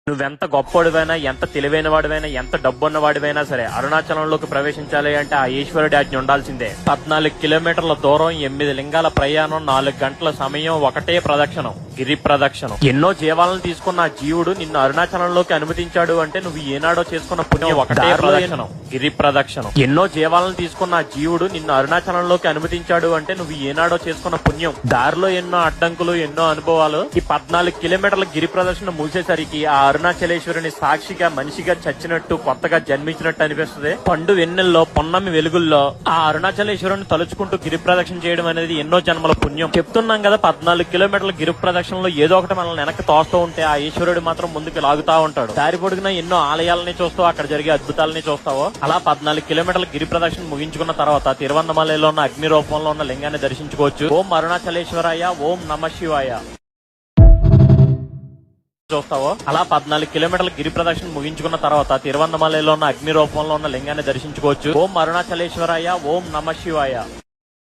నువ్వెంత గొప్పోడివైనా, ఎంత తెలివైన వాడివైనా, ఎంత డబ్బున్న వాడివైనా సరే అరుణాచలంలోకి ప్రవేశించాలి అంటే ఆ ఈశ్వరుడి ఆజ్ఞ ఉండాల్సిందే. 14 కిలోమీటర్ల దూరం, 8 లింగాల ప్రయాణం, 4 గంటల సమయం, ఒకటే ప్రదక్షిణం, గిరి ప్రదక్షిణం. ఎన్నో జీవాలను తీసుకున్న ఆ జీవుడు నిన్ను అరుణాచలంలోకి అనుమతించాడు అంటే నువ్వు ఏనాడో చేసుకున్న పుణ్యం. ఒకటే ప్రదక్షిణం, గిరి ప్రదక్షిణం. ఎన్నో జీవాలను తీసుకున్న ఆ జీవుడు నిన్ను అరుణాచలంలోకి అనుమతించాడు అంటే నువ్వు ఏనాడో చేసుకున్న పుణ్యం. దారిలో ఎన్నో అడ్డంకులు, ఎన్నో అనుభవాలు. ఈ 14 కిలోమీటర్ల గిరి ప్రదక్షిణ ముగిసేసరికి ఆ అరుణాచలేశ్వరుని సాక్షిగా, మనిషిగా చచ్చినట్టు, కొత్తగా జన్మించినట్టు అనిపిస్తుంది. పండు వెన్నెల్లో, పొన్నమి వెలుగుల్లో ఆ అరుణాచలేశ్వరుని తలుచుకుంటూ గిరి ప్రదక్షిణ చేయడం అనేది ఎన్నో జన్మల పుణ్యం. చెప్తున్నాం కదా, 14 కిలోమీటర్ల గిరి ప్రదక్షిణలో ఏదో ఒకటి మనల్ని వెనక్కి తోస్తూ ఉంటే ఆ ఈశ్వరుడు మాత్రం ముందుకు లాగుతా ఉంటాడు. దారి పొడుగునా ఎన్నో ఆలయాలని చూస్తావు, అక్కడ జరిగే అద్భుతాలని చూస్తావో. అలా 14 కిలోమీటర్ల గిరి ప్రదక్షిణ ముగించుకున్న తర్వాత తిరువన్నమలలో ఉన్న అగ్ని రూపంలో ఉన్న లింగాన్ని దర్శించుకోవచ్చు. ఓం అరుణాచలేశ్వరాయ, ఓం నమ శివాయ చూస్తావో. అలా 14 కిలోమీటర్ల గిరి ప్రదక్షిణ ముగించుకున్న తర్వాత తిరువన్నమలలో ఉన్న అగ్ని రూపంలో ఉన్న లింగాన్ని దర్శించుకోవచ్చు. ఓం అరుణాచలేశ్వరాయ, ఓం నమ శివాయ.